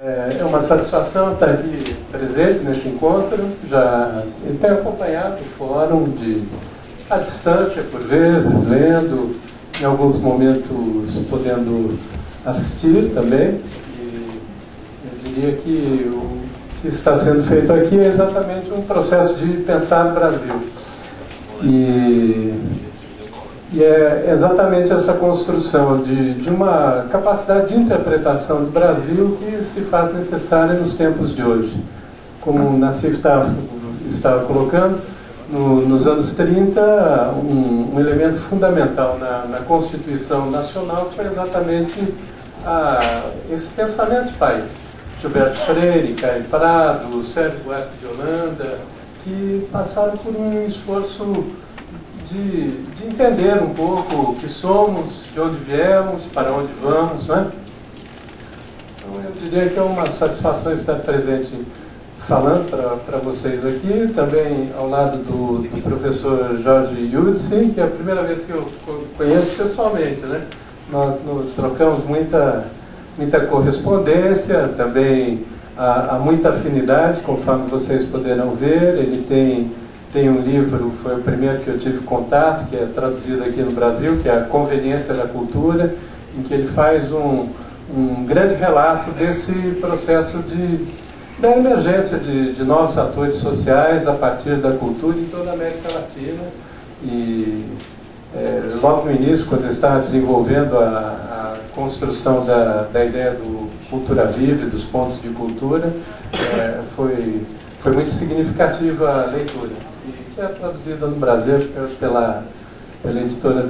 É uma satisfação estar aqui presente nesse encontro. Eu tenho acompanhado o fórum à distância, por vezes, lendo, em alguns momentos podendo assistir também. E eu diria que o que está sendo feito aqui é exatamente um processo de pensar no Brasil. E é exatamente essa construção de uma capacidade de interpretação do Brasil que se faz necessária nos tempos de hoje. Como o Nassif estava colocando, nos anos 30, um elemento fundamental na Constituição Nacional foi exatamente esse pensamento de país. Gilberto Freire, Caio Prado, Sérgio Buarque de Holanda, que passaram por um esforço de entender um pouco o que somos, de onde viemos, para onde vamos, né? Então, eu diria que é uma satisfação estar presente falando para vocês aqui, também ao lado do professor Jorge Yudsi, que é a primeira vez que eu conheço pessoalmente, né? Nós nos trocamos muita correspondência, também há muita afinidade, conforme vocês poderão ver. Ele tem um livro, foi o primeiro que eu tive contato, que é traduzido aqui no Brasil, que é A Conveniência da Cultura, em que ele faz um grande relato desse processo da emergência de novos atores sociais a partir da cultura em toda a América Latina. E logo no início, quando eu estava desenvolvendo a construção da ideia do Cultura Viva e dos pontos de cultura, foi muito significativa a leitura. E que é traduzida no Brasil pela editora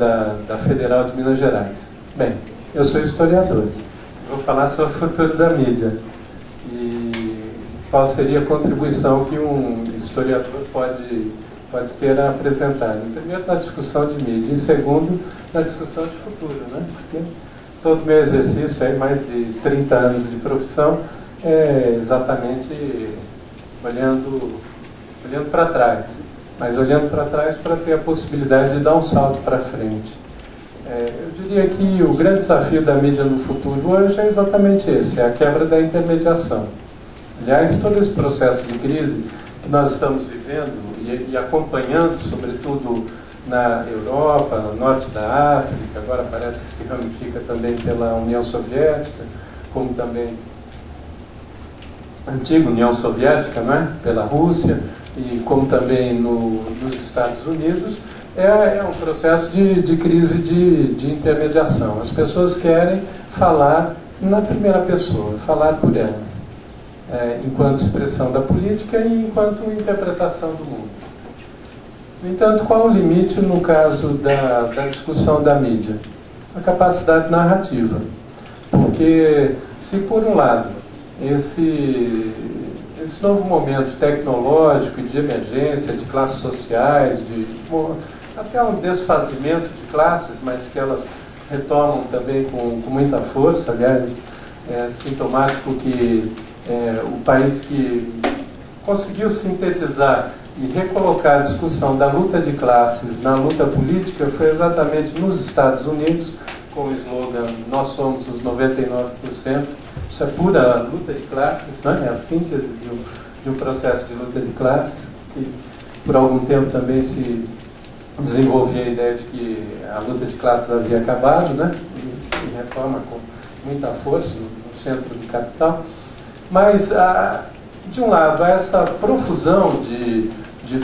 da Federal de Minas Gerais. Bem, eu sou historiador. Vou falar sobre o futuro da mídia. E qual seria a contribuição que um historiador pode ter a apresentar. Primeiro, na discussão de mídia. E segundo, na discussão de futuro, né? Porque todo o meu exercício, aí, mais de 30 anos de profissão, é exatamente olhando para trás. Mas olhando para trás para ter a possibilidade de dar um salto para frente. Eu diria que o grande desafio da mídia no futuro hoje é exatamente esse, é a quebra da intermediação. Aliás, todo esse processo de crise que nós estamos vivendo e acompanhando, sobretudo na Europa, no norte da África, agora parece que se ramifica também pela União Soviética, como também a antiga União Soviética, não é? Pela Rússia, e como também nos Estados Unidos, é um processo de crise de intermediação. As pessoas querem falar na primeira pessoa, falar por elas, enquanto expressão da política e enquanto interpretação do mundo. No entanto, qual o limite no caso da discussão da mídia? A capacidade narrativa. Porque, se por um lado, esse novo momento tecnológico e de emergência de classes sociais, até um desfazimento de classes, mas que elas retomam também com muita força. Aliás, é sintomático que o país que conseguiu sintetizar e recolocar a discussão da luta de classes na luta política foi exatamente nos Estados Unidos, com o slogan "Nós somos os 99%". Isso é pura luta de classes, né? É a síntese de um processo de luta de classes, que por algum tempo também se desenvolvia a ideia de que a luta de classes havia acabado, né? E retoma com muita força no centro do capital. Mas, de um lado, há essa profusão de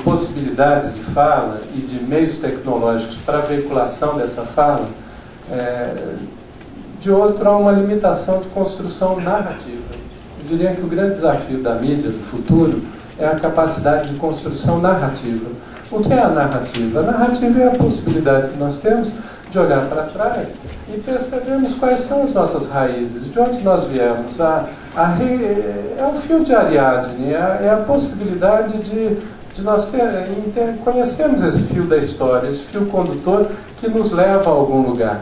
possibilidades de fala e de meios tecnológicos para a veiculação dessa fala. De outro, há uma limitação de construção narrativa. Eu diria que o grande desafio da mídia do futuro é a capacidade de construção narrativa. O que é a narrativa? A narrativa é a possibilidade que nós temos de olhar para trás e percebermos quais são as nossas raízes, de onde nós viemos. É um fio de Ariadne, é a possibilidade de nós conhecermos esse fio da história, esse fio condutor que nos leva a algum lugar.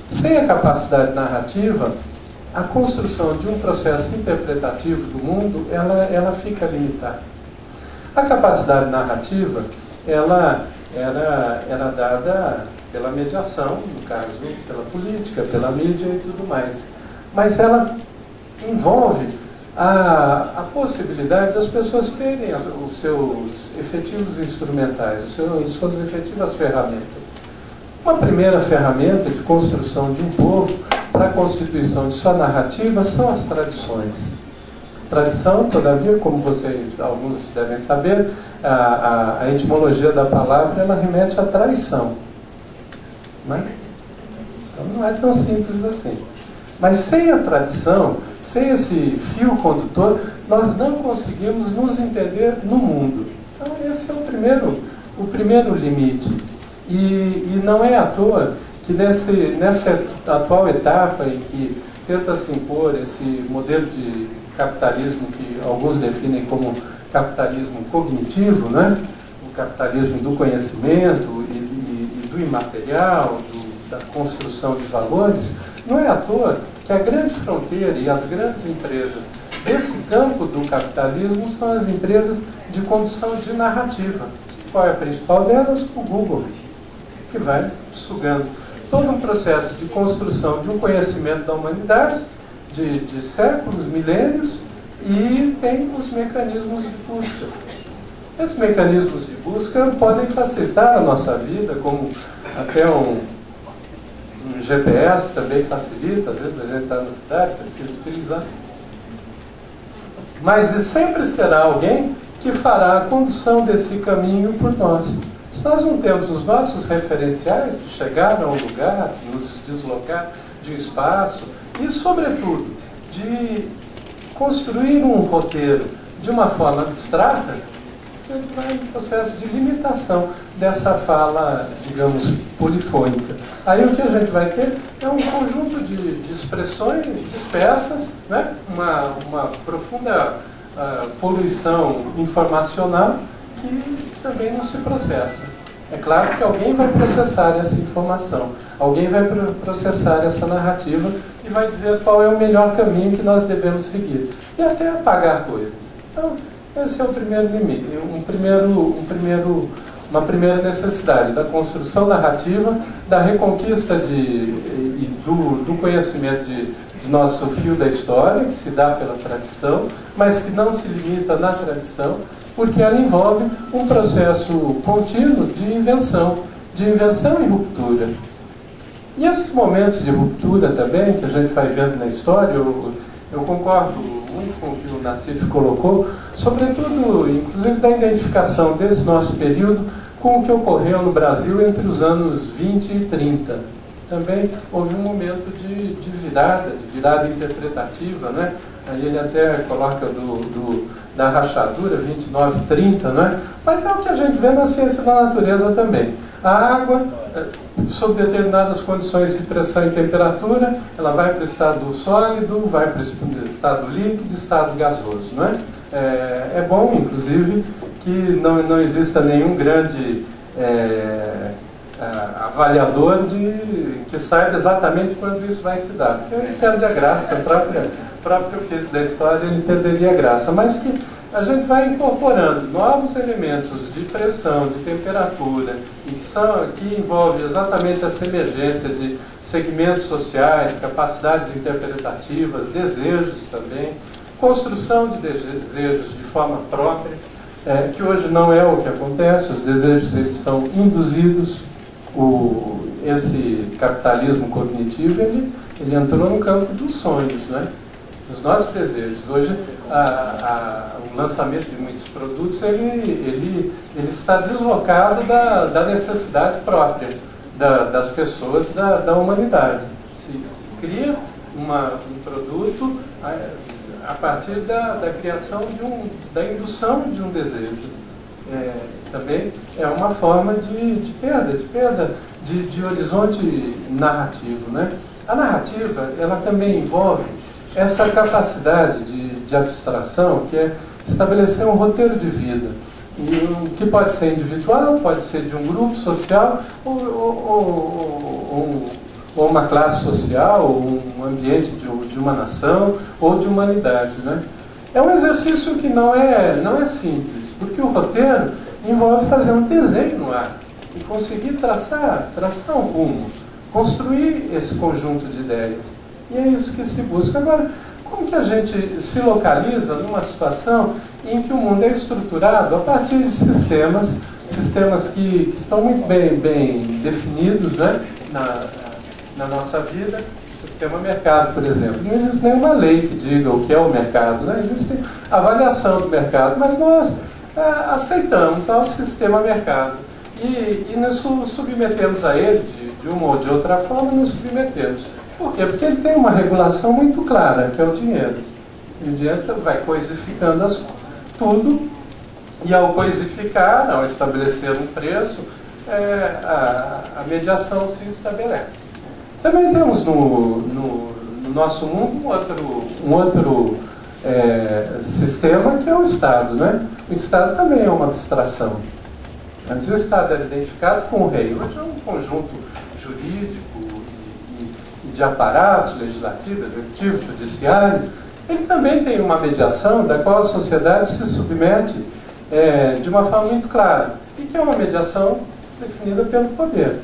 Sem a capacidade narrativa, a construção de um processo interpretativo do mundo, ela fica limitada. A capacidade narrativa, ela era dada pela mediação, no caso, pela política, pela mídia e tudo mais. Mas ela envolve a possibilidade de as pessoas terem os seus efetivos instrumentais, as suas efetivas ferramentas. Uma primeira ferramenta de construção de um povo para a constituição de sua narrativa são as tradições. Tradição, todavia, como vocês, alguns devem saber, a etimologia da palavra, ela remete à traição. Né? Então não é tão simples assim. Mas sem a tradição, sem esse fio condutor, nós não conseguimos nos entender no mundo. Então esse é o primeiro limite. E não é à toa que nessa atual etapa em que tenta se impor esse modelo de capitalismo que alguns definem como capitalismo cognitivo, né? O capitalismo do conhecimento e do imaterial, da construção de valores, não é à toa que a grande fronteira e as grandes empresas desse campo do capitalismo são as empresas de condução de narrativa. Qual é a principal delas? O Google, que vai sugando todo um processo de construção de um conhecimento da humanidade de séculos, milênios, e tem os mecanismos de busca. Esses mecanismos de busca podem facilitar a nossa vida, como até um GPS também facilita. Às vezes a gente está na cidade, precisa utilizar. Mas sempre será alguém que fará a condução desse caminho por nós. Se nós não temos os nossos referenciais de chegar a um lugar, nos deslocar de um espaço e, sobretudo, de construir um roteiro de uma forma abstrata, a gente vai em processo de limitação dessa fala, digamos, polifônica. Aí o que a gente vai ter é um conjunto de expressões dispersas, né? uma profunda poluição informacional que também não se processa. É claro que alguém vai processar essa informação, alguém vai processar essa narrativa e vai dizer qual é o melhor caminho que nós devemos seguir. E até apagar coisas. Então, esse é o primeiro limite, uma primeira necessidade da construção narrativa, da reconquista do conhecimento de nosso fio da história, que se dá pela tradição, mas que não se limita na tradição, porque ela envolve um processo contínuo de invenção e ruptura. E esses momentos de ruptura também, que a gente vai vendo na história, eu concordo muito com o que o Nassif colocou, sobretudo, inclusive, da identificação desse nosso período com o que ocorreu no Brasil entre os anos 20 e 30. Também houve um momento de virada interpretativa, né? Aí ele até coloca da rachadura, 29, 30, né? Mas é o que a gente vê na ciência da natureza também. A água, sob determinadas condições de pressão e temperatura, ela vai para o estado sólido, vai para o estado líquido, estado gasoso, né? É bom, inclusive, que não exista nenhum grande avaliador que saiba exatamente quando isso vai se dar, porque ele perde a graça, o próprio físico da história ele perderia a graça, mas que a gente vai incorporando novos elementos de pressão, de temperatura, e que envolve exatamente essa emergência de segmentos sociais, capacidades interpretativas, desejos também, construção de desejos de forma própria, que hoje não é o que acontece. Os desejos eles são induzidos. Esse capitalismo cognitivo ele entrou no campo dos sonhos, né? Dos nossos desejos. Hoje o lançamento de muitos produtos ele está deslocado da necessidade própria das pessoas, da humanidade. Se cria um produto a partir da criação da indução de um desejo. Também é uma forma de perda de horizonte narrativo, né? A narrativa ela também envolve essa capacidade de abstração, que é estabelecer um roteiro de vida, que pode ser individual, pode ser de um grupo social, ou uma classe social, ou um ambiente de uma nação, ou de humanidade, né? É um exercício que não é simples, porque o roteiro envolve fazer um desenho no ar e conseguir traçar um rumo, construir esse conjunto de ideias. E é isso que se busca. Agora, como que a gente se localiza numa situação em que o mundo é estruturado a partir de sistemas que estão muito bem definidos, né, na nossa vida. O sistema mercado, por exemplo. Não existe nenhuma lei que diga o que é o mercado, né? Existe avaliação do mercado, mas nós aceitamos ao sistema mercado e nos submetemos a ele de uma ou de outra forma, nos submetemos. Por quê? Porque ele tem uma regulação muito clara, que é o dinheiro. E o dinheiro vai coisificando tudo, e ao coisificar, ao estabelecer um preço, a mediação se estabelece. Também temos no nosso mundo um outro sistema, que é o Estado, né? O Estado também é uma abstração. Antes o Estado era identificado com o rei, hoje é um conjunto jurídico e de aparatos legislativo, executivo, judiciário. Ele também tem uma mediação da qual a sociedade se submete de uma forma muito clara, e que é uma mediação definida pelo poder.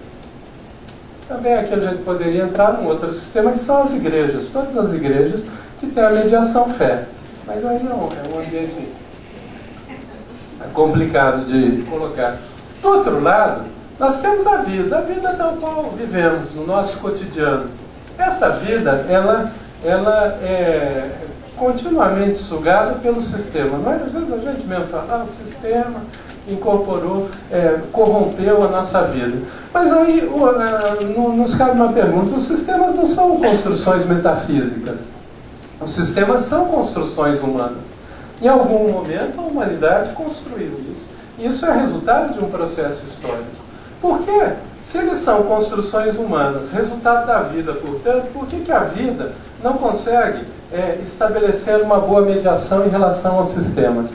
Também aqui a gente poderia entrar num outro sistema, que são as igrejas. Todas as igrejas que têm a mediação fé. Mas aí não, é um ambiente complicado de colocar. Do outro lado, nós temos a vida tal qual vivemos no nosso cotidiano. Essa vida, ela é continuamente sugada pelo sistema. Não é? Às vezes a gente mesmo fala, o sistema incorporou, corrompeu a nossa vida. Mas aí nos cabe uma pergunta: os sistemas não são construções metafísicas. Os sistemas são construções humanas. Em algum momento a humanidade construiu isso. E isso é resultado de um processo histórico. Por quê? Se eles são construções humanas, resultado da vida, portanto, por que a vida não consegue estabelecer uma boa mediação em relação aos sistemas?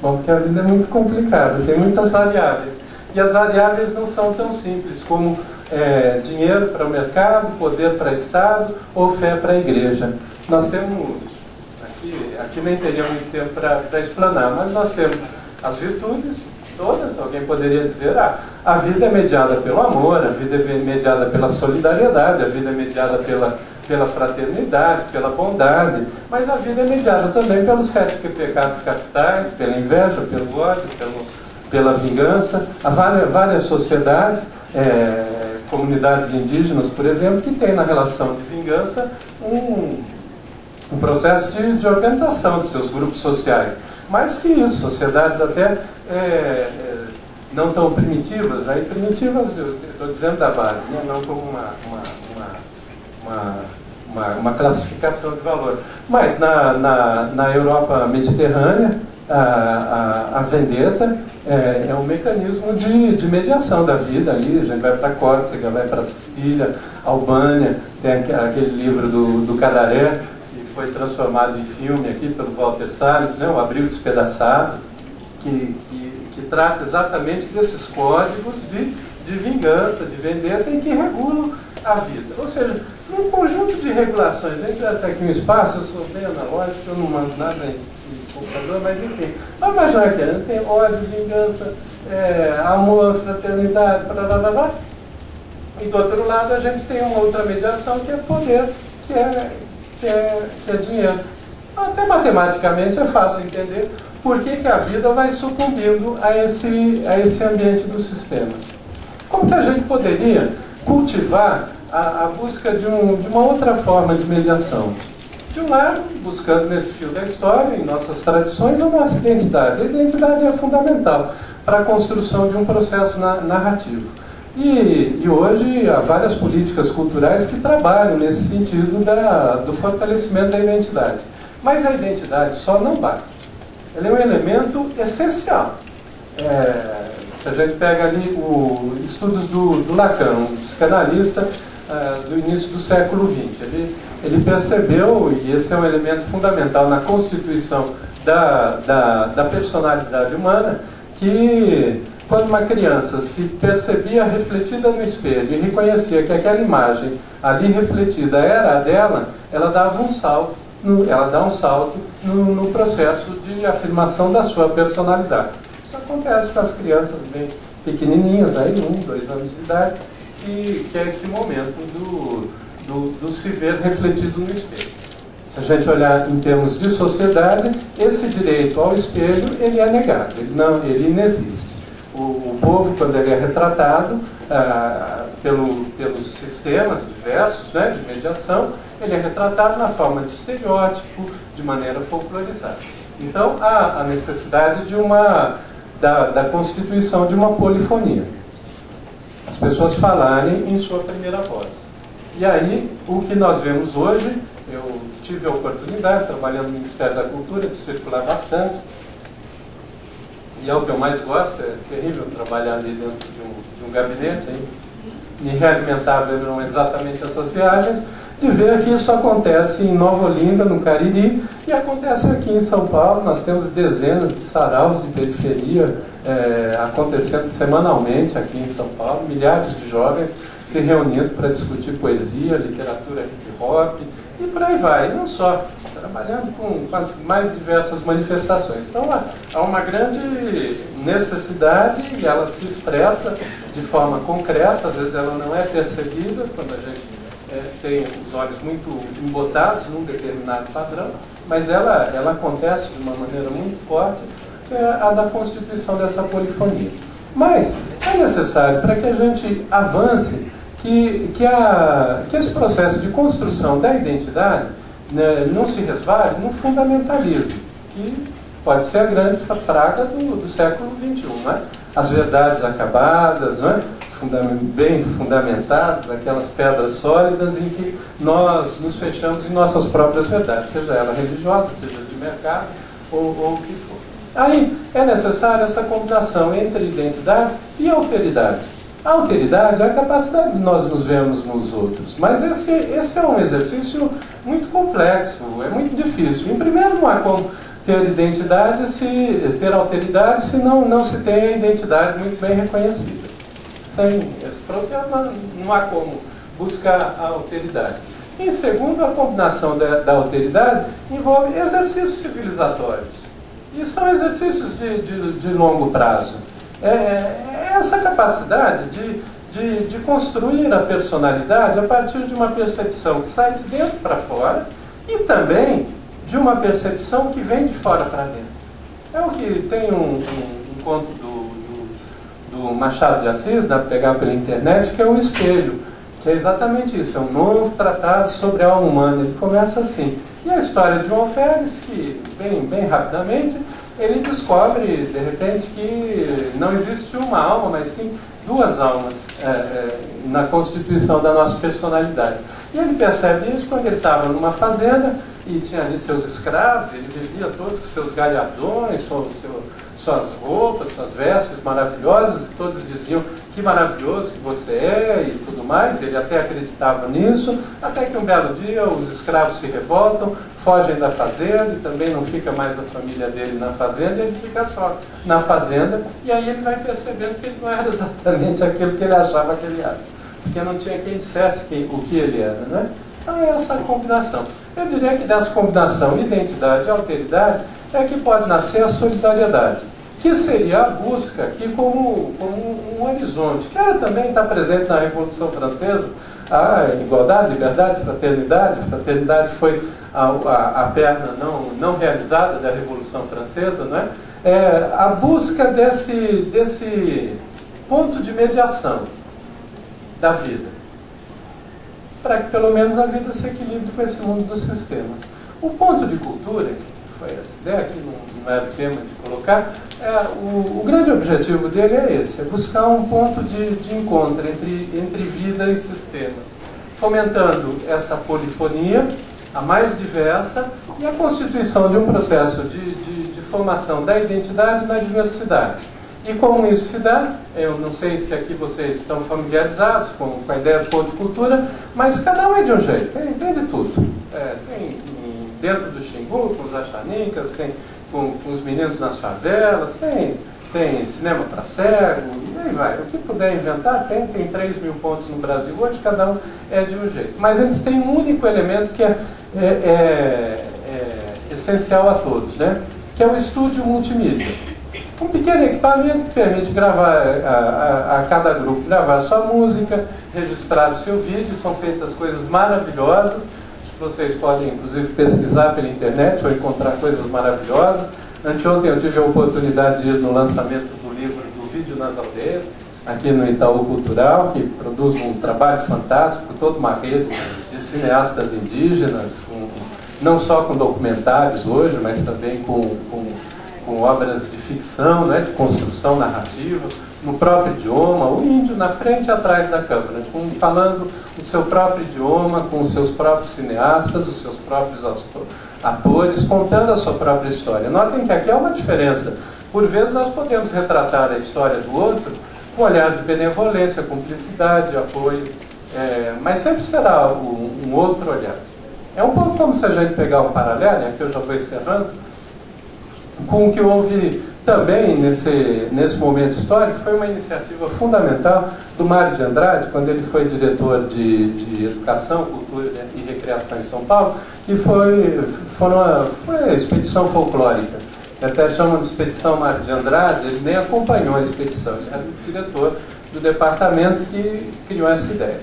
Bom, porque a vida é muito complicada, tem muitas variáveis. E as variáveis não são tão simples como dinheiro para o mercado, poder para o Estado ou fé para a igreja. Nós temos, aqui nem teria muito tempo para explanar, mas nós temos as virtudes todas. Alguém poderia dizer, a vida é mediada pelo amor, a vida é mediada pela solidariedade, a vida é mediada pela fraternidade, pela bondade, mas a vida é mediada também pelos 7 pecados capitais, pela inveja, pelo ódio, pela vingança. Há várias sociedades, comunidades indígenas, por exemplo, que têm na relação de vingança um processo de organização de seus grupos sociais. Mais que isso, sociedades até não tão primitivas, aí primitivas, eu estou dizendo da base, né? Não como uma classificação de valor. Mas na Europa mediterrânea, a vendetta é um mecanismo de mediação da vida ali. A gente vai para Córcega, vai para Sicília, Albânia, tem aquele livro do Cadaré, que foi transformado em filme aqui pelo Walter Salles, né, O Abril Despedaçado, que trata exatamente desses códigos de vingança, de vendetta, em que regulam a vida. Ou seja, num conjunto de regulações. A gente tivesse aqui um espaço, eu sou bem analógico, eu não mando nada em computador, mas enfim. Vamos imaginar que a gente tem ódio, vingança, amor, fraternidade, blá. E do outro lado a gente tem uma outra mediação, que é poder, que é dinheiro. Até matematicamente é fácil entender por que a vida vai sucumbindo a esse ambiente dos sistemas. Como que a gente poderia cultivar a busca de uma outra forma de mediação? De um lado, buscando nesse fio da história, em nossas tradições, a nossa identidade. A identidade é fundamental para a construção de um processo narrativo. E hoje há várias políticas culturais que trabalham nesse sentido do fortalecimento da identidade. Mas a identidade só não basta. Ela é um elemento essencial. Se a gente pega ali os estudos do Lacan, um psicanalista do início do século XX, ele percebeu, e esse é um elemento fundamental na constituição da personalidade humana, que quando uma criança se percebia refletida no espelho e reconhecia que aquela imagem ali refletida era a dela, ela dava um salto, no processo de afirmação da sua personalidade. Isso acontece com as crianças bem pequenininhas, aí 1, 2 anos de idade, que é esse momento do se ver refletido no espelho. Se a gente olhar em termos de sociedade, esse direito ao espelho, ele é negado, ele inexiste. O povo, quando ele é retratado pelos sistemas diversos, né, de mediação, ele é retratado na forma de estereótipo, de maneira folclorizada. Então, há a necessidade da constituição de uma polifonia. As pessoas falarem em sua primeira voz. E aí, o que nós vemos hoje, eu tive a oportunidade, trabalhando no Ministério da Cultura, de circular bastante, e é o que eu mais gosto, é terrível trabalhar ali dentro de um gabinete, hein? Me realimentava eram exatamente essas viagens, de ver que isso acontece em Nova Olinda, no Cariri, e acontece aqui em São Paulo. Nós temos dezenas de saraus de periferia acontecendo semanalmente aqui em São Paulo, milhares de jovens se reunindo para discutir poesia, literatura hip-hop, e por aí vai, e não só, trabalhando com as mais diversas manifestações. Então, há uma grande necessidade e ela se expressa de forma concreta, às vezes ela não é percebida quando a gente tem os olhos muito embotados num determinado padrão, mas ela acontece de uma maneira muito forte, a da constituição dessa polifonia. Mas é necessário, para que a gente avance, que esse processo de construção da identidade, né, não se resvale no fundamentalismo, que pode ser a grande praga do século XXI. Né? As verdades acabadas, né? Bem fundamentadas, aquelas pedras sólidas em que nós nos fechamos em nossas próprias verdades, seja ela religiosa, seja de mercado ou o que for. Aí é necessária essa combinação entre identidade e alteridade. A alteridade é a capacidade de nós nos vermos nos outros, mas esse é um exercício muito complexo, é muito difícil. Em primeiro, não há como ter identidade, ter alteridade, se não se tem a identidade muito bem reconhecida. Sem esse processo, não há como buscar a alteridade. Em segundo, a combinação da alteridade envolve exercícios civilizatórios. E são exercícios de longo prazo. É essa capacidade de construir a personalidade a partir de uma percepção que sai de dentro para fora e também de uma percepção que vem de fora para dentro. É o que tem um conto do Machado de Assis, dá para pegar pela internet, que é O Espelho, que é exatamente isso, é um novo tratado sobre a alma humana. Ele começa assim. E a história de um alferes que, bem rapidamente, ele descobre, de repente, que não existe uma alma, mas sim duas almas na constituição da nossa personalidade. E ele percebe isso quando ele estava numa fazenda e tinha ali seus escravos, ele vivia todos com seus galhardões, suas roupas, suas vestes maravilhosas, e todos diziam que maravilhoso que você é e tudo mais, e ele até acreditava nisso, até que um belo dia os escravos se revoltam, fogem da fazenda, e também não fica mais a família dele na fazenda, ele fica só na fazenda, e aí ele vai percebendo que ele não era exatamente aquilo que ele achava que ele era, porque não tinha quem dissesse o que ele era, né? Então é essa combinação. Eu diria que dessa combinação identidade e alteridade é que pode nascer a solidariedade, que seria a busca aqui como um horizonte, que era também está presente na Revolução Francesa, a igualdade, liberdade, fraternidade. Fraternidade foi a perna não realizada da Revolução Francesa, não é? A busca desse ponto de mediação da vida, para que pelo menos a vida se equilibre com esse mundo dos sistemas. O ponto de cultura, que foi essa ideia, que não era o tema de colocar, o grande objetivo dele é esse, é buscar um ponto de encontro entre vida e sistemas, fomentando essa polifonia, a mais diversa, e a constituição de um processo de formação da identidade na diversidade. E como isso se dá, eu não sei se aqui vocês estão familiarizados com a ideia de ponto de cultura, mas cada um é de um jeito, tem de tudo. Tem dentro do Xingu, com os achanicas, tem com os meninos nas favelas, tem cinema para cego, e aí vai. O que puder inventar, tem 3 mil pontos no Brasil hoje, cada um é de um jeito. Mas eles têm um único elemento que é essencial a todos, né? Que é o estúdio multimídia. Um pequeno equipamento que permite gravar, a cada grupo gravar sua música, registrar o seu vídeo, são feitas coisas maravilhosas, vocês podem, inclusive, pesquisar pela internet ou encontrar coisas maravilhosas. Anteontem eu tive a oportunidade de ir no lançamento do livro do Vídeo nas Aldeias, aqui no Itaú Cultural, que produz um trabalho fantástico, toda uma rede de cineastas indígenas, não só com documentários hoje, mas também com obras de ficção, né, de construção narrativa, no próprio idioma, o índio na frente e atrás da câmera, falando o seu próprio idioma, com os seus próprios cineastas, os seus próprios atores, contando a sua própria história. Notem que aqui há uma diferença. Por vezes nós podemos retratar a história do outro com um olhar de benevolência, cumplicidade, apoio, mas sempre será um outro olhar. É um pouco como se a gente pegar um paralelo, e aqui eu já vou encerrando, com o que houve também nesse momento histórico. Foi uma iniciativa fundamental do Mário de Andrade, quando ele foi diretor de Educação, Cultura e Recreação em São Paulo, que foi a expedição folclórica. Até chamam de expedição Mário de Andrade, ele nem acompanhou a expedição, ele era o diretor do departamento que criou essa ideia.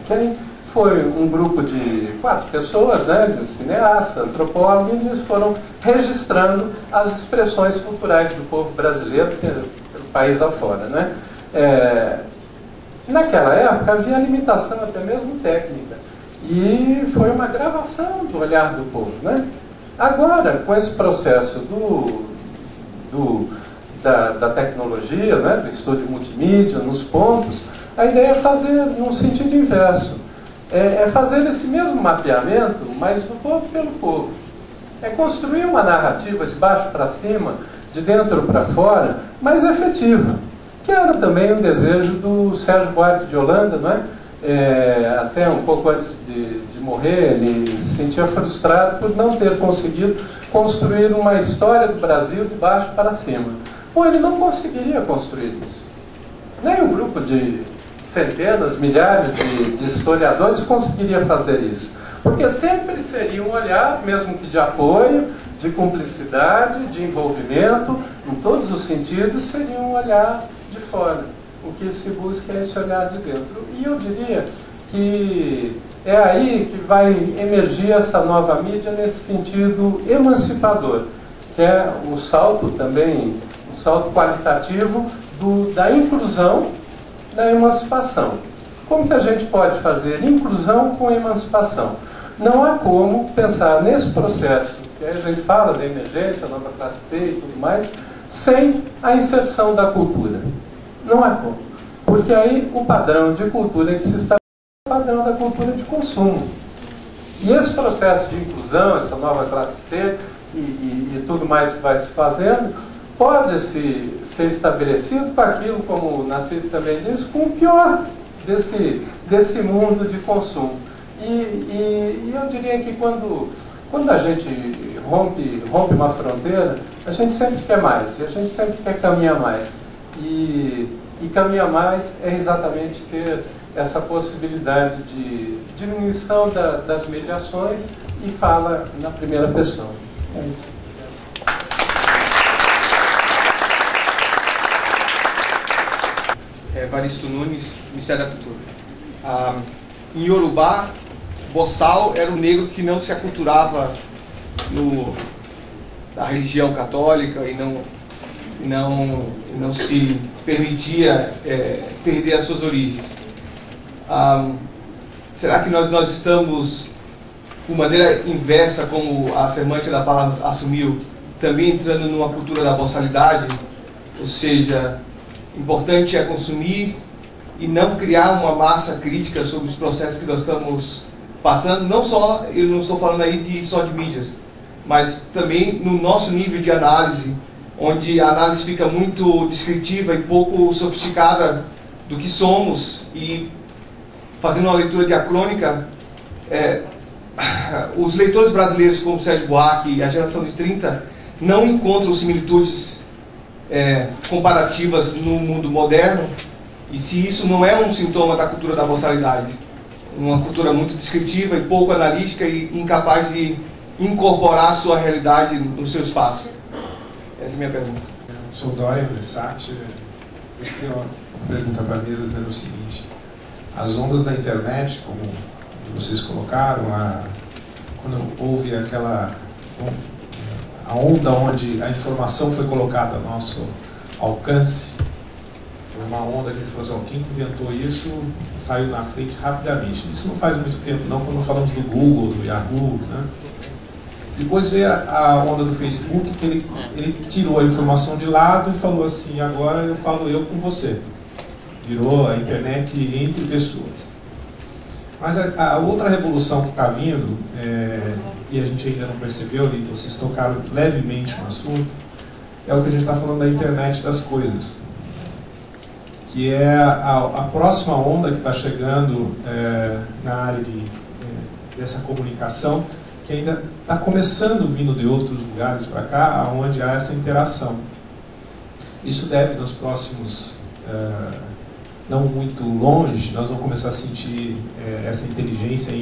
Foi um grupo de 4 pessoas, né, cineastas, antropólogos, e eles foram registrando as expressões culturais do povo brasileiro pelo país afora, né? Naquela época havia limitação até mesmo técnica, e foi uma gravação do olhar do povo, né? Agora, com esse processo da tecnologia, né, do estúdio multimídia, nos pontos, a ideia é fazer num sentido inverso. É fazer esse mesmo mapeamento, mas do povo pelo povo. É construir uma narrativa de baixo para cima, de dentro para fora, mais efetiva. Que era também um desejo do Sérgio Buarque de Holanda, não é? Até um pouco antes de morrer, ele se sentia frustrado por não ter conseguido construir uma história do Brasil de baixo para cima. Bom, ele não conseguiria construir isso. Nem um grupo de centenas, milhares de historiadores conseguiria fazer isso. Porque sempre seria um olhar, mesmo que de apoio, de cumplicidade, de envolvimento, em todos os sentidos, seria um olhar de fora. O que se busca é esse olhar de dentro. E eu diria que é aí que vai emergir essa nova mídia nesse sentido emancipador, que é o salto também, o salto qualitativo da inclusão, da emancipação. Como que a gente pode fazer inclusão com emancipação? Não há como pensar nesse processo, que a gente fala da emergência, nova classe C e tudo mais, sem a inserção da cultura. Não há como. Porque aí o padrão de cultura que se estabelece é o padrão da cultura de consumo. E esse processo de inclusão, essa nova classe C e tudo mais que vai se fazendo, pode ser estabelecido com aquilo, como o Nassif também disse, com o pior desse mundo de consumo. E eu diria que quando a gente rompe uma fronteira, a gente sempre quer mais, e a gente sempre quer caminhar mais. E caminhar mais é exatamente ter essa possibilidade de diminuição das mediações e fala na primeira pessoa. É isso. Evaristo Nunes, Ministério da Cultura. Em Yorubá, boçal era o negro que não se aculturava da religião católica e não se permitia perder as suas origens. Será que nós estamos, de maneira inversa, como a Semântica da Palavra assumiu, também entrando numa cultura da boçalidade? Ou seja, importante é consumir e não criar uma massa crítica sobre os processos que nós estamos passando. Não só, eu não estou falando aí só de mídias, mas também no nosso nível de análise, onde a análise fica muito descritiva e pouco sofisticada do que somos, e fazendo uma leitura diacrônica, os leitores brasileiros como Sérgio Buarque e a geração de 30 não encontram similitudes comparativas no mundo moderno, e se isso não é um sintoma da cultura da boçalidade, uma cultura muito descritiva e pouco analítica e incapaz de incorporar a sua realidade no seu espaço. Essa é a minha pergunta. Sou Dória Bressati. Eu queria uma pergunta para a mesa dizendo o seguinte: as ondas da internet, como vocês colocaram, quando houve a onda onde a informação foi colocada ao nosso alcance. Foi uma onda que a gente falou assim, quem inventou isso saiu na frente rapidamente. Isso não faz muito tempo não, quando falamos do Google, do Yahoo, né? Depois veio a onda do Facebook, que ele tirou a informação de lado e falou assim, agora eu falo eu com você. Virou a internet entre pessoas. Mas a outra revolução que está vindo, e a gente ainda não percebeu, e vocês tocaram levemente no assunto, é o que a gente está falando da internet das coisas. Que é a próxima onda que está chegando na área dessa comunicação, que ainda está começando vindo de outros lugares para cá, onde há essa interação. Isso deve, nos próximos, não muito longe, nós vamos começar a sentir essa inteligência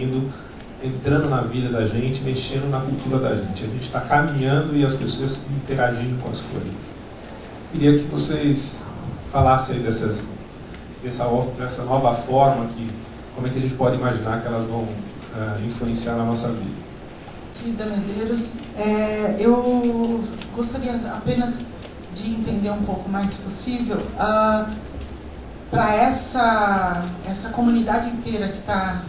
entrando na vida da gente, mexendo na cultura da gente. A gente está caminhando e as pessoas interagindo com as coisas. Queria que vocês falassem aí dessa nova forma, como é que a gente pode imaginar que elas vão influenciar na nossa vida. Cida Medeiros, eu gostaria apenas de entender um pouco mais, se possível, para essa comunidade inteira que está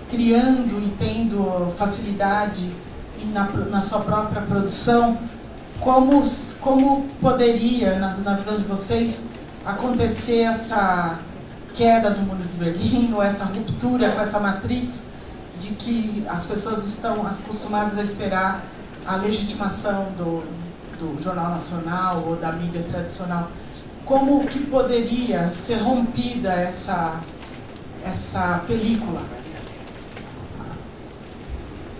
criando e tendo facilidade na sua própria produção, como poderia, na visão de vocês, acontecer essa queda do muro de Berlim, ou essa ruptura com essa matrix de que as pessoas estão acostumadas a esperar a legitimação do Jornal Nacional ou da mídia tradicional. Como que poderia ser rompida essa película?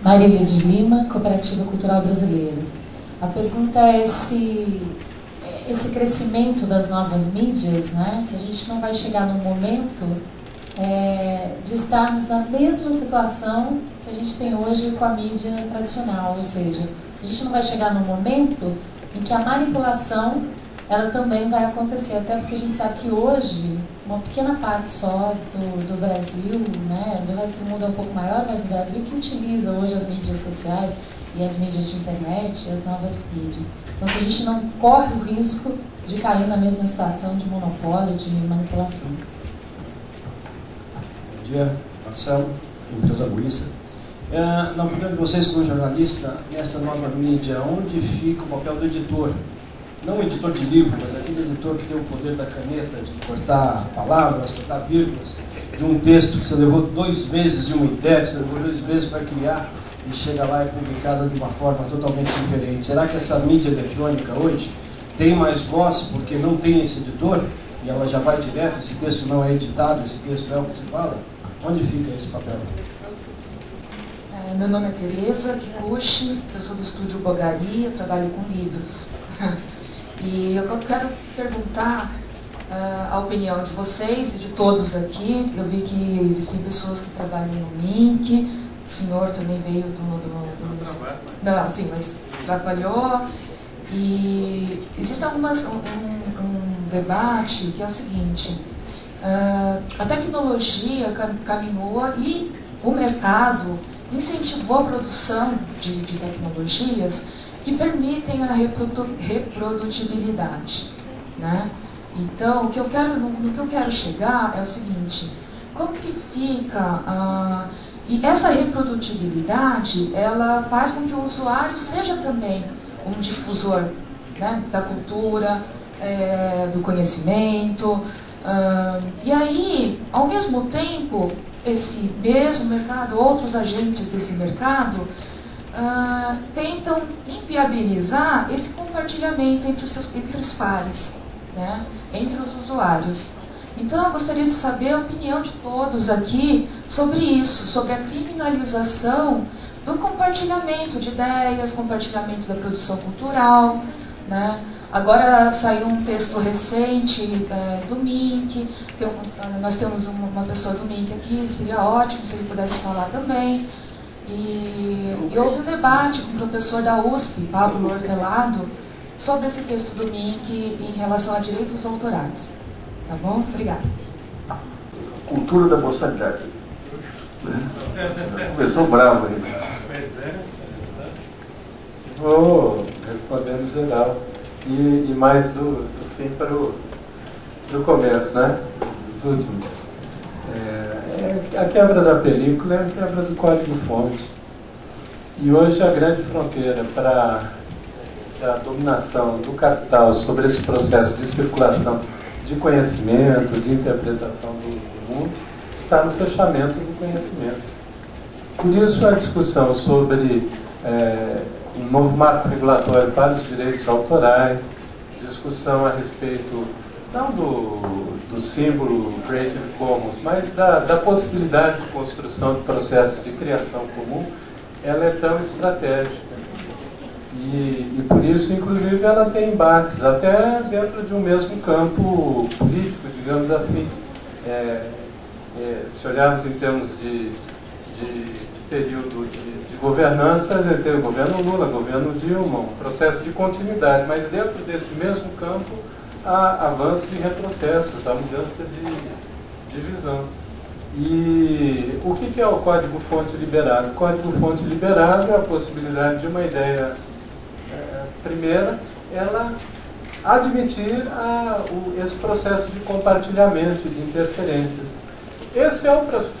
Marília de Lima, Cooperativa Cultural Brasileira. A pergunta é se esse crescimento das novas mídias, né, se a gente não vai chegar num momento de estarmos na mesma situação que a gente tem hoje com a mídia tradicional, ou seja, se a gente não vai chegar num momento em que a manipulação ela também vai acontecer, até porque a gente sabe que hoje uma pequena parte só do Brasil, né, do resto do mundo é um pouco maior, mas no Brasil que utiliza hoje as mídias sociais e as mídias de internet e as novas mídias. Então, se a gente não corre o risco de cair na mesma situação de monopólio, de manipulação. Bom dia, Marcelo, empresa Buissa. Na opinião de vocês, como jornalista, nessa nova mídia, onde fica o papel do editor? Não o editor de livro, mas aquele editor que tem o poder da caneta, de cortar palavras, cortar vírgulas, de um texto que você levou 2 meses de uma ideia, que você levou 2 meses para criar, e chega lá e é publicada de uma forma totalmente diferente. Será que essa mídia eletrônica hoje tem mais voz porque não tem esse editor? E ela já vai direto, esse texto não é editado, esse texto é o que se fala? Onde fica esse papel? Meu nome é Tereza Kikuchi, eu sou do estúdio Bogaria, trabalho com livros. E eu quero perguntar a opinião de vocês e de todos aqui. Eu vi que existem pessoas que trabalham no MINC, o senhor também veio do não, sim, mas trabalhou. E existe um debate que é o seguinte: a tecnologia caminhou e o mercado incentivou a produção de tecnologias que permitem a reprodutibilidade, né? Então, no que eu quero chegar é o seguinte: como que fica e essa reprodutibilidade, ela faz com que o usuário seja também um difusor, né, da cultura, do conhecimento, e aí, ao mesmo tempo, esse mesmo mercado, outros agentes desse mercado tentam inviabilizar esse compartilhamento entre os pares, né, entre os usuários. Então, eu gostaria de saber a opinião de todos aqui sobre isso, sobre a criminalização do compartilhamento de ideias, compartilhamento da produção cultural, né? Agora saiu um texto recente do MINC, nós temos uma pessoa do MINC aqui, seria ótimo se ele pudesse falar também. E houve um debate com o professor da USP, Pablo Hortelado, sobre esse texto do MINC em relação a direitos autorais. Tá bom? Obrigada. Cultura da boçalidade. Começou bravo aí. Vou responder no geral. E mais do fim para o começo, né? Os últimos. A quebra da película é a quebra do código-fonte. E hoje a grande fronteira para a dominação do capital sobre esse processo de circulação de conhecimento, de interpretação do mundo, está no fechamento do conhecimento. Por isso a discussão sobre um novo marco regulatório para os direitos autorais, discussão a respeito não do símbolo Creative Commons, mas da possibilidade de construção de processo de criação comum, ela é tão estratégica. E por isso, inclusive, ela tem embates, até dentro de um mesmo campo político, digamos assim. Se olharmos em termos de período de governança, teve o governo Lula, governo Dilma, um processo de continuidade, mas dentro desse mesmo campo há avanços e retrocessos, há mudança de visão. E o que é o código-fonte liberado? O código-fonte liberado é a possibilidade de uma ideia primeira, ela admitir esse processo de compartilhamento, de interferências. Esse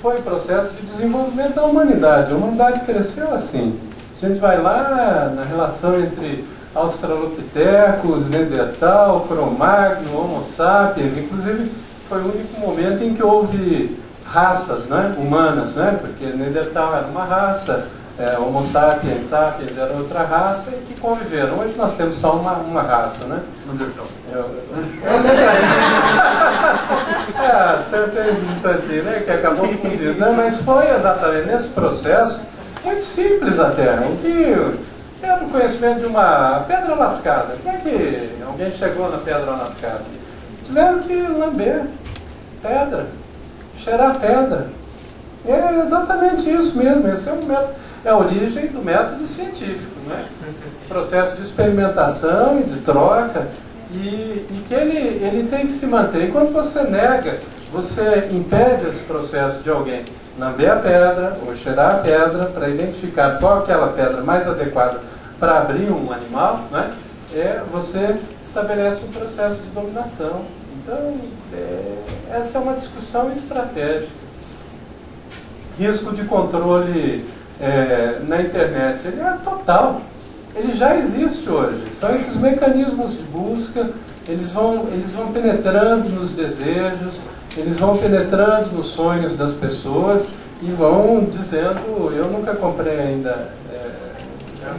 foi o processo de desenvolvimento da humanidade. A humanidade cresceu assim. A gente vai lá na relação entre Australopithecus, Neandertal, Cro-Magnon, Homo sapiens. Inclusive, foi o único momento em que houve raças, né, humanas, né, porque Neandertal era uma raça, Homo sapiens era outra raça e que conviveram. Hoje nós temos só uma raça, né? Neandertal. Tem um tantinho, né, que acabou fundindo. Né? Mas foi exatamente nesse processo, muito simples até, o que era o conhecimento de uma pedra lascada. Como é que alguém chegou na pedra lascada? Tiveram que lamber pedra, cheirar pedra. É exatamente isso mesmo. Esse é o método, é a origem do método científico, né? Processo de experimentação e de troca, e que ele tem que se manter. E quando você nega, você impede esse processo de alguém lamber a pedra ou cheirar a pedra para identificar qual é aquela pedra mais adequada para abrir um animal, né? Você estabelece um processo de dominação. Então, essa é uma discussão estratégica. Risco de controle na internet, ele é total. Ele já existe hoje. São esses mecanismos de busca, eles vão penetrando nos desejos, eles vão penetrando nos sonhos das pessoas e vão dizendo, eu nunca comprei ainda,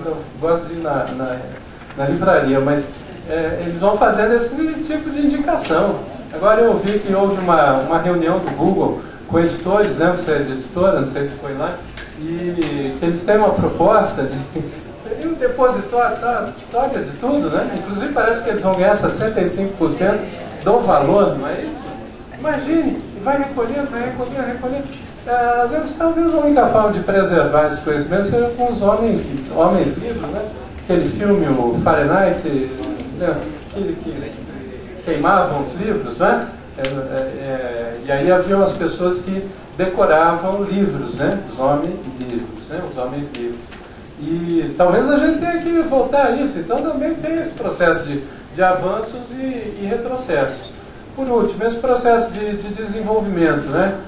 eu gosto de ir na livraria, mas eles vão fazendo esse tipo de indicação. Agora eu vi que houve uma reunião do Google com editores, né? Você é de editora, não sei se foi lá, e que eles têm uma proposta de seria um depositório de tudo, né? Inclusive parece que eles vão ganhar 65% do valor, não é isso? Imagine, e vai recolhendo. Às vezes talvez a única forma de preservar esse conhecimento seja com os homens livres, né? Aquele filme, o Fahrenheit, né? que queimavam os livros, né? E aí haviam as pessoas que decoravam livros, né? Os homens livres, né? Os homens livres. E talvez a gente tenha que voltar a isso. Então também tem esse processo de avanços e retrocessos. Por último, esse processo de desenvolvimento, né?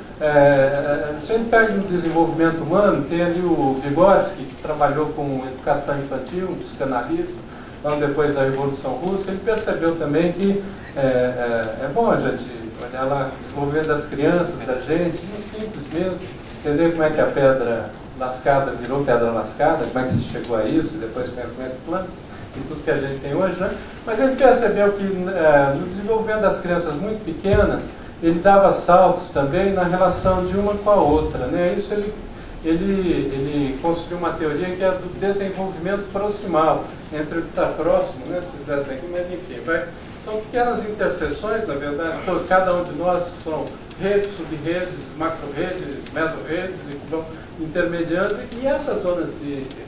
Se a gente pega o desenvolvimento humano, tem ali o Vygotsky, que trabalhou com educação infantil, um psicanalista, logo depois da Revolução Russa. Ele percebeu também que é bom a gente olhar lá, desenvolvendo as crianças, da gente, muito simples mesmo, entender como é que a pedra lascada virou pedra lascada, como é que se chegou a isso, e depois como é que planta, e tudo que a gente tem hoje, né? Mas ele percebeu que no desenvolvimento das crianças muito pequenas, ele dava saltos também na relação de uma com a outra, né? Isso ele construiu uma teoria que é do desenvolvimento proximal, entre o que está próximo, né? Mas enfim, são pequenas interseções, na verdade, cada um de nós são redes, sub-redes, macro-redes, meso-redes, e vão intermediando, e essas zonas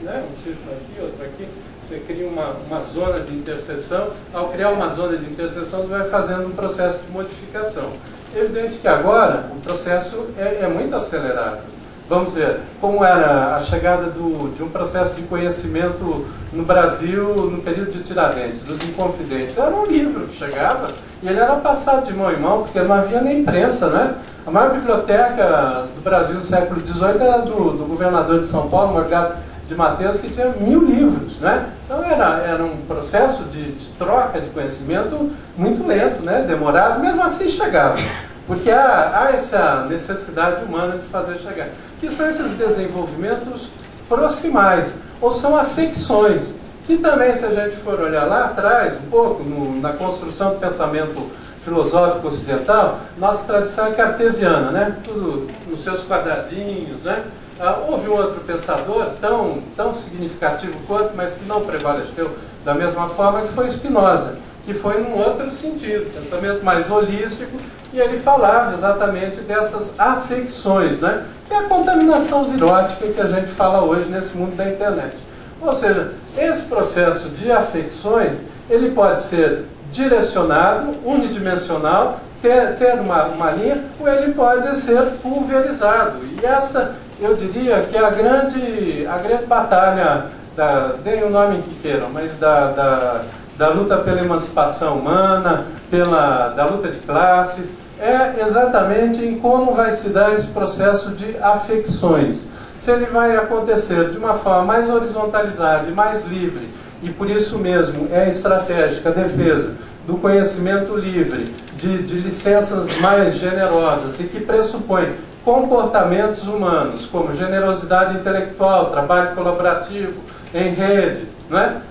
né, um círculo aqui, outro aqui, você cria uma zona de interseção. Ao criar uma zona de interseção, você vai fazendo um processo de modificação. É evidente que agora o processo é muito acelerado. vamos ver, como era a chegada de um processo de conhecimento no Brasil no período de Tiradentes, dos Inconfidentes. Era um livro que chegava e ele era passado de mão em mão, porque não havia nem imprensa, né? A maior biblioteca do Brasil do século XVIII era do governador de São Paulo, Morgado de Mateus, que tinha 1000 livros, né? Então era um processo de troca de conhecimento muito lento, né? Demorado, mesmo assim chegava. Porque há essa necessidade humana de fazer chegar. Que são esses desenvolvimentos proximais, ou são afecções, que também, se a gente for olhar lá atrás, um pouco, na construção do pensamento filosófico ocidental, nossa tradição é cartesiana, né? Tudo nos seus quadradinhos, né? Houve um outro pensador tão significativo quanto, mas que não prevaleceu da mesma forma, que foi Spinoza, que foi num outro sentido, pensamento mais holístico, e ele falava exatamente dessas afecções, né? Que é a contaminação virótica que a gente fala hoje nesse mundo da internet. Ou seja, esse processo de afecções, ele pode ser direcionado, unidimensional, ter uma linha, ou ele pode ser pulverizado. E essa, eu diria, que é a grande batalha, deem o nome que queiram, mas da luta pela emancipação humana, da luta de classes, é exatamente em como vai se dar esse processo de afecções. Se ele vai acontecer de uma forma mais horizontalizada e mais livre, e por isso mesmo é estratégica a defesa do conhecimento livre, de licenças mais generosas e que pressupõe comportamentos humanos, como generosidade intelectual, trabalho colaborativo, em rede, né?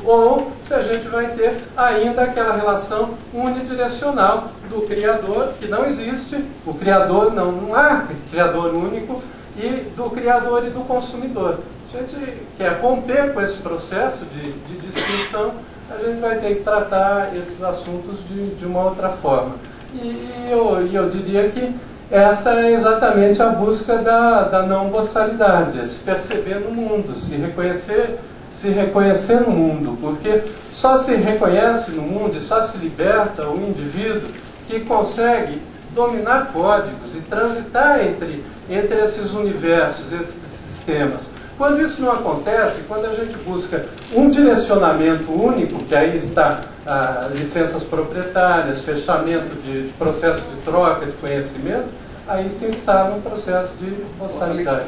Ou se a gente vai ter ainda aquela relação unidirecional do Criador, que não existe, o Criador, não há Criador único, e do Criador e do consumidor. A gente quer romper com esse processo de distinção, a gente vai ter que tratar esses assuntos de uma outra forma. E eu diria que essa é exatamente a busca da não boçalidade, é se perceber no mundo, se reconhecer no mundo, porque só se reconhece no mundo e só se liberta o indivíduo que consegue dominar códigos e transitar entre esses universos, esses sistemas. Quando isso não acontece, quando a gente busca um direcionamento único, que aí está licenças proprietárias, fechamento de processo de troca de conhecimento, aí se instala um processo de boçalidade.